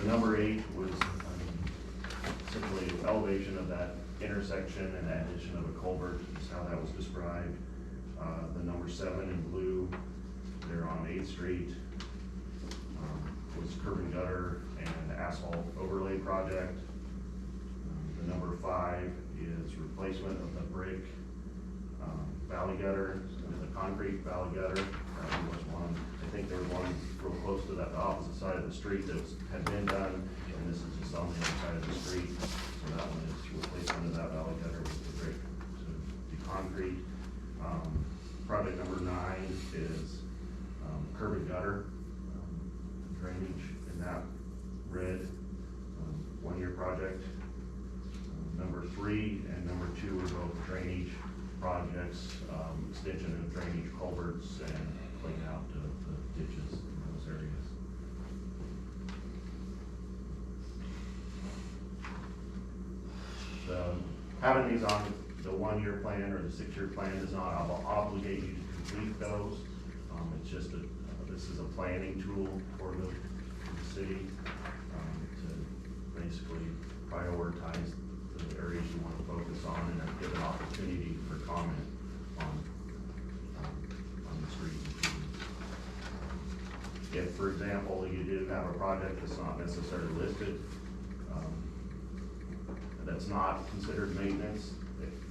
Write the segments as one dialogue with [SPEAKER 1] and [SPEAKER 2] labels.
[SPEAKER 1] The number 8 was simply elevation of that intersection and addition of a culvert, is how that was described. The number 7 in blue, there on 8th Street, was curb and gutter and asphalt overlay project. The number 5 is replacement of the brick valley gutter with a concrete valley gutter. That was one. I think there was one real close to that opposite side of the street that had been done, and this is just on the other side of the street. So that one is replacement of that valley gutter with the brick to concrete. Project number 9 is curb and gutter drainage in that red 1-year project. Number 3 and number 2 are both drainage projects, extension of drainage culverts and clean out the ditches in those areas. Having these on the 1-year plan or the 6-year plan does not obligate you to complete those. It's just this is a planning tool for the city to basically prioritize the areas you want to focus on and give an opportunity for comment on the street. If, for example, you do have a project that's not necessarily listed, that's not considered maintenance,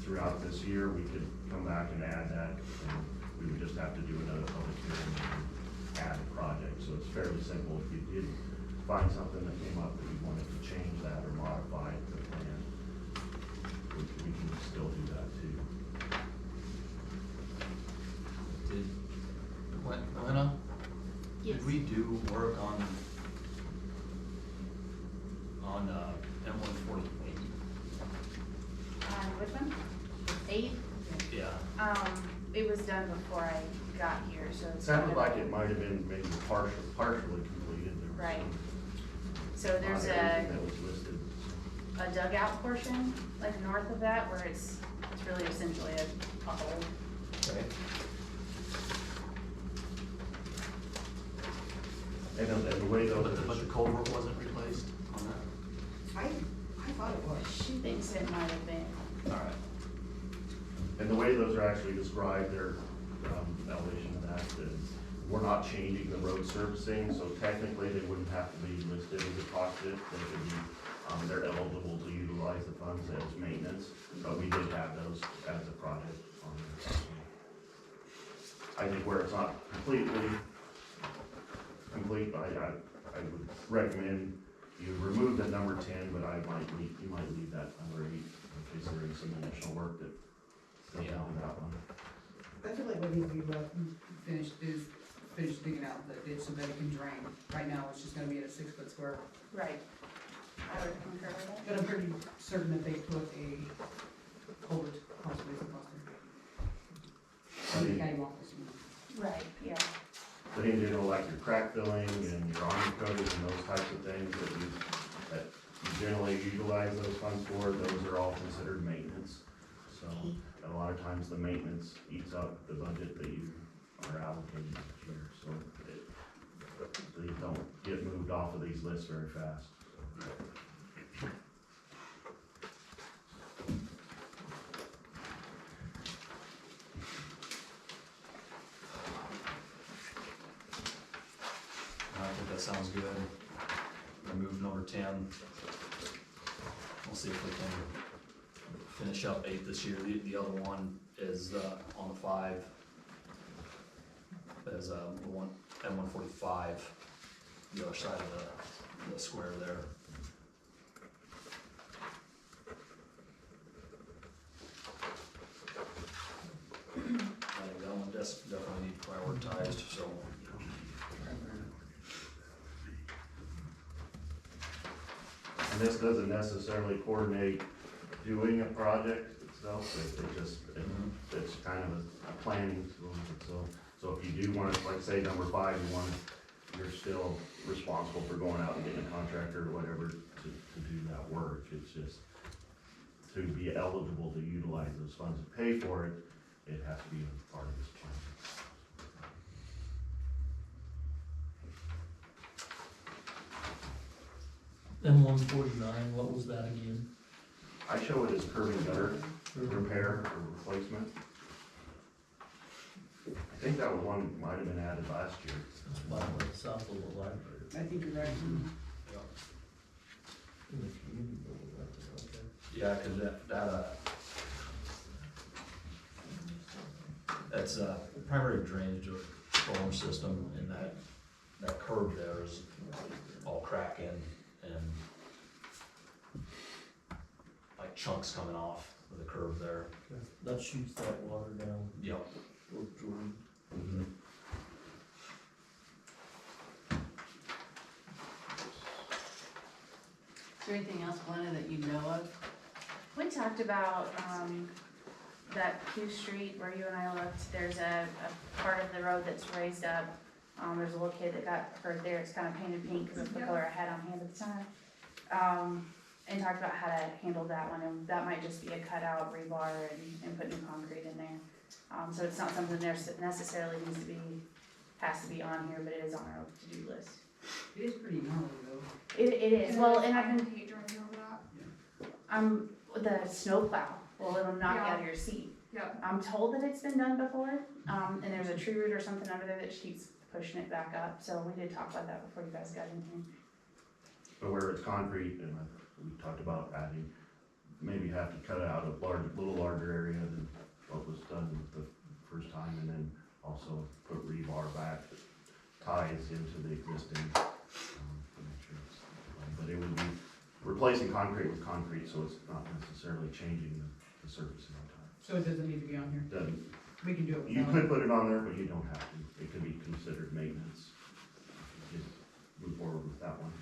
[SPEAKER 1] throughout this year, we could come back and add that, and we would just have to do another public hearing and add a project. So it's fairly simple. If you did find something that came up that you wanted to change that or modify the plan, we can still do that too.
[SPEAKER 2] Elena?
[SPEAKER 3] Yes.
[SPEAKER 2] Did we do work on M148?
[SPEAKER 3] Which one? 8?
[SPEAKER 2] Yeah.
[SPEAKER 3] It was done before I got here, so
[SPEAKER 1] It
[SPEAKER 3] it's.
[SPEAKER 1] sounded like it might have been maybe partially completed. There was
[SPEAKER 3] Right.
[SPEAKER 1] some,
[SPEAKER 3] So there's
[SPEAKER 1] not everything that was listed.
[SPEAKER 3] a dugout portion, like north of that, where it's really essentially a hole.
[SPEAKER 2] Okay.
[SPEAKER 1] And the way those.
[SPEAKER 2] But the culvert wasn't replaced on that?
[SPEAKER 4] I thought it was.
[SPEAKER 3] She thinks it might have been.
[SPEAKER 2] Alright.
[SPEAKER 1] And the way those are actually described, their elevation of that is, we're not changing the road surfacing, so technically they wouldn't have to be listed as a cost shift. They could be, they're eligible to utilize the funds as maintenance, but we did have those as a project on there. I think where it's not completely complete, I would recommend you remove the number 10, but you might leave that number 8 in case there is some additional work that goes on that one.
[SPEAKER 4] I feel like what needs to be finish digging out the ditch so that it can drain. Right now, it's just gonna be at a 6-foot square.
[SPEAKER 3] Right. I would concur with that.
[SPEAKER 4] But I'm pretty certain that they put a culvert possibly across there. The county office.
[SPEAKER 3] Right, yeah.
[SPEAKER 1] But in general, like your crack filling and your armor coating and those types of things that you generally utilize those funds for, those are all considered maintenance. So a lot of times the maintenance eats up the budget that you are allocated each year. So they don't get moved off of these lists very fast.
[SPEAKER 2] I think that sounds good. Remove number 10. We'll see if we can finish up 8 this year. The other one is on the 5. Is the one M145, the other side of the square there. I think that one definitely needs prioritized. So.
[SPEAKER 1] And this doesn't necessarily coordinate doing a project itself, it's kind of a planning tool. So if you do want to, like say number 5, you're still responsible for going out and getting a contractor or whatever to do that work. It's just to be eligible to utilize those funds and pay for it, it has to be a part of this plan.
[SPEAKER 5] M149, what was that again?
[SPEAKER 1] I show it as curb and gutter repair or replacement. I think that one might have been added last year.
[SPEAKER 5] It's by the south of the library.
[SPEAKER 4] I think you're right.
[SPEAKER 5] In the community building, okay.
[SPEAKER 2] Yeah, cause that's a primary drainage or storm system, and that curb there is all cracking and like chunks coming off of the curb there.
[SPEAKER 5] Okay. That shoots that water down
[SPEAKER 2] Yep.
[SPEAKER 5] towards Jordan.
[SPEAKER 2] Mm-hmm.
[SPEAKER 6] Is there anything else, Glenna, that you know of?
[SPEAKER 3] We talked about, that Q Street where you and I looked, there's a part of the road that's raised up. There's a little kid that got hurt there, it's kind of painted pink because of the color I had on hand at the time. And talked about how to handle that one, and that might just be a cutout rebar and put new concrete in there. So it's not something that necessarily has to be on here, but it is on our to-do list.
[SPEAKER 4] It is pretty gnarly though.
[SPEAKER 3] It is, well, and I've
[SPEAKER 7] I
[SPEAKER 3] been,
[SPEAKER 7] hate driving over that.
[SPEAKER 3] the snowplow will it'll knock you out of your seat.
[SPEAKER 7] Yep.
[SPEAKER 3] I'm told that it's been done before, and there's a tree root or something under there that keeps pushing it back up, so we did talk about that before you guys got in here.
[SPEAKER 1] But where it's concrete, and we talked about adding, maybe have to cut out a little larger area than what was done the first time, and then also put rebar back that ties into the existing, to make sure it's, but it would be replacing concrete with concrete, so it's not necessarily changing the surface all the time.
[SPEAKER 4] So it doesn't need to be on here.
[SPEAKER 1] Doesn't,
[SPEAKER 4] We can do it
[SPEAKER 1] you
[SPEAKER 4] without
[SPEAKER 1] could
[SPEAKER 4] it.
[SPEAKER 1] put it on there, but you don't have to. It could be considered maintenance. Just move forward with that one.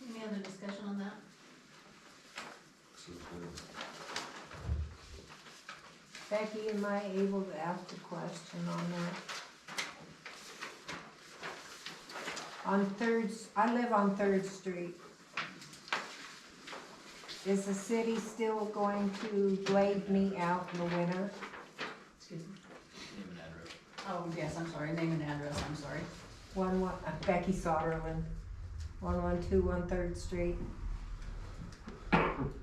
[SPEAKER 6] Any other discussion on that?
[SPEAKER 8] Becky, am I able to ask a question on that? I live on Third Street. Is the city still going to blade me out in the winter?
[SPEAKER 6] Excuse me.
[SPEAKER 2] Name and address.
[SPEAKER 6] Oh, yes, I'm sorry, name and address, I'm sorry.
[SPEAKER 8] Becky Soderlin, 1121 Third Street. I'm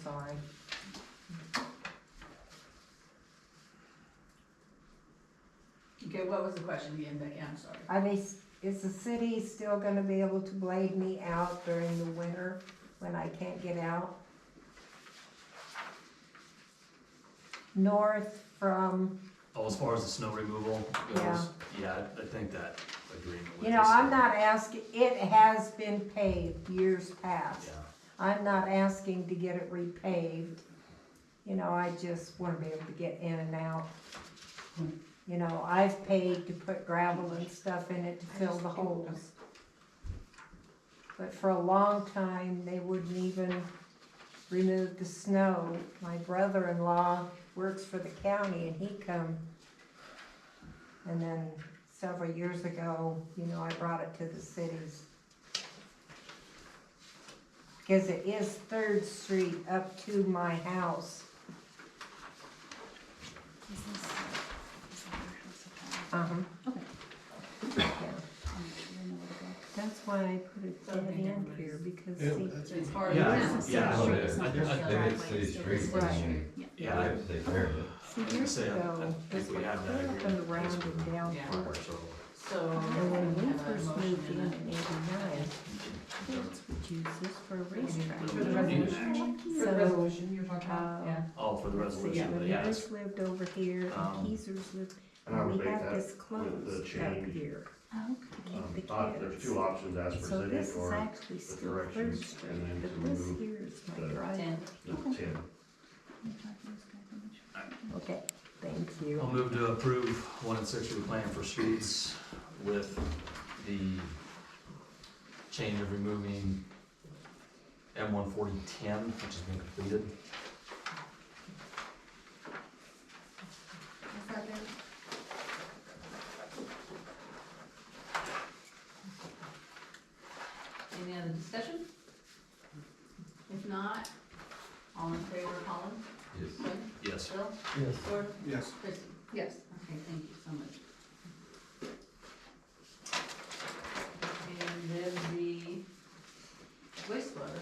[SPEAKER 8] sorry.
[SPEAKER 6] Okay, what was the question again, Becky, I'm sorry.
[SPEAKER 8] Is the city still gonna be able to blade me out during the winter when I can't get out? North from,
[SPEAKER 2] Oh, as far as the snow removal goes,
[SPEAKER 8] Yeah.
[SPEAKER 2] yeah, I think that agreement with
[SPEAKER 8] you know,
[SPEAKER 2] the
[SPEAKER 8] I'm
[SPEAKER 2] city.
[SPEAKER 8] not asking, it has been paved years past.
[SPEAKER 2] Yeah,
[SPEAKER 8] I'm not asking to get it repaved. You know, I just wanna be able to get in and out. You know, I've paid to put gravel and stuff in it to fill the holes. But for a long time, they wouldn't even remove the snow. My brother-in-law works for the county and he come. And then several years ago, you know, I brought it to the cities. Because it is Third Street up to my house. Uh-huh.
[SPEAKER 3] Okay.
[SPEAKER 8] Yeah. That's why I put it
[SPEAKER 6] So they
[SPEAKER 8] in
[SPEAKER 6] never
[SPEAKER 8] here, because
[SPEAKER 5] Yeah,
[SPEAKER 8] see,
[SPEAKER 5] that's-
[SPEAKER 6] It's hard.
[SPEAKER 2] Yeah,
[SPEAKER 6] It's
[SPEAKER 2] yeah,
[SPEAKER 6] not
[SPEAKER 2] I know
[SPEAKER 6] city
[SPEAKER 2] that.
[SPEAKER 6] street, it's not
[SPEAKER 2] They
[SPEAKER 6] just
[SPEAKER 2] make
[SPEAKER 6] driveway,
[SPEAKER 9] city
[SPEAKER 6] it's still
[SPEAKER 9] streets,
[SPEAKER 6] city
[SPEAKER 8] right.
[SPEAKER 6] street.
[SPEAKER 2] yeah, I,
[SPEAKER 9] Take care of it.
[SPEAKER 8] see
[SPEAKER 2] I
[SPEAKER 8] years
[SPEAKER 2] say, I
[SPEAKER 8] ago,
[SPEAKER 2] think
[SPEAKER 8] this
[SPEAKER 2] we
[SPEAKER 8] was
[SPEAKER 2] have that
[SPEAKER 8] clear up
[SPEAKER 2] agreement.
[SPEAKER 8] and around and down
[SPEAKER 6] Yeah.
[SPEAKER 8] through.
[SPEAKER 2] so.
[SPEAKER 6] So.
[SPEAKER 8] And when we
[SPEAKER 6] have a
[SPEAKER 8] first
[SPEAKER 6] motion
[SPEAKER 8] moved in
[SPEAKER 6] and a-
[SPEAKER 8] '89, kids would use this for a racetrack.
[SPEAKER 4] For the resolution, for the
[SPEAKER 8] So,
[SPEAKER 4] resolution you're talking about?
[SPEAKER 6] Yeah.
[SPEAKER 2] Oh, for the
[SPEAKER 8] let's see,
[SPEAKER 2] resolution, but yeah,
[SPEAKER 8] Ramirez lived over here,
[SPEAKER 2] Um,
[SPEAKER 8] and Keezers lived,
[SPEAKER 1] And I
[SPEAKER 8] and
[SPEAKER 1] would
[SPEAKER 8] we
[SPEAKER 1] make
[SPEAKER 8] had
[SPEAKER 1] that
[SPEAKER 8] this
[SPEAKER 1] with the
[SPEAKER 8] closed up
[SPEAKER 1] change.
[SPEAKER 8] here
[SPEAKER 3] Oh,
[SPEAKER 8] to keep the
[SPEAKER 1] There's
[SPEAKER 8] kids.
[SPEAKER 1] two options as
[SPEAKER 8] So
[SPEAKER 1] presented,
[SPEAKER 8] this is
[SPEAKER 1] or
[SPEAKER 8] actually
[SPEAKER 1] the
[SPEAKER 8] still Third
[SPEAKER 1] directions,
[SPEAKER 8] Street,
[SPEAKER 1] and then
[SPEAKER 8] but
[SPEAKER 1] to
[SPEAKER 8] this
[SPEAKER 1] remove
[SPEAKER 8] here is my
[SPEAKER 1] the-
[SPEAKER 8] driveway.
[SPEAKER 6] 10.
[SPEAKER 1] the 10.
[SPEAKER 8] Okay, thank you.
[SPEAKER 2] I'll move to approve 1 and 6 year plan for streets with the change of removing M14010, which has been completed. Yes.
[SPEAKER 6] Bill?
[SPEAKER 5] Yes.
[SPEAKER 6] Gordon?
[SPEAKER 7] Yes.
[SPEAKER 6] Christie?
[SPEAKER 4] Yes.
[SPEAKER 6] Okay, thank you so much. And then the wastewater.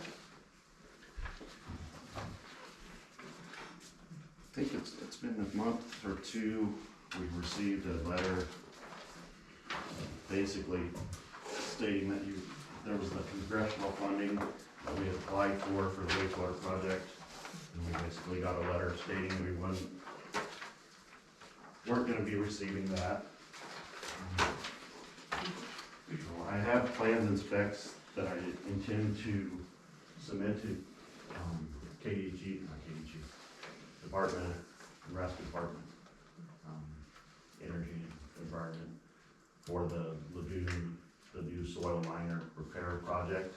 [SPEAKER 1] I think it's been a month or two, we received a letter basically stating that there was the congressional funding that we applied for the wastewater project. And we basically got a letter stating we weren't gonna be receiving that. So I have plans and specs that I intend to submit to, KDG, not KDG, Department, Nebraska Department, Energy and Environment, for the new soil miner repair project.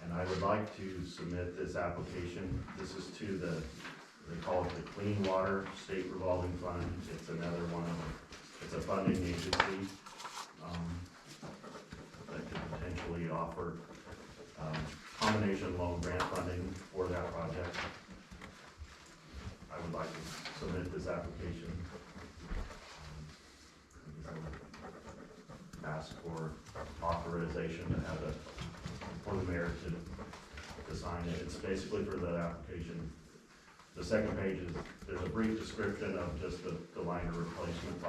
[SPEAKER 1] And I would like to submit this application. This is to they call it the Clean Water State Revolving Fund. It's another one it's a funding agency, that could potentially offer, combination loan grant funding for that project. I would like to submit this application. Ask for authorization to have for the mayor to sign it. It's basically for the application. The second page is, there's a brief description of just the liner replacement project.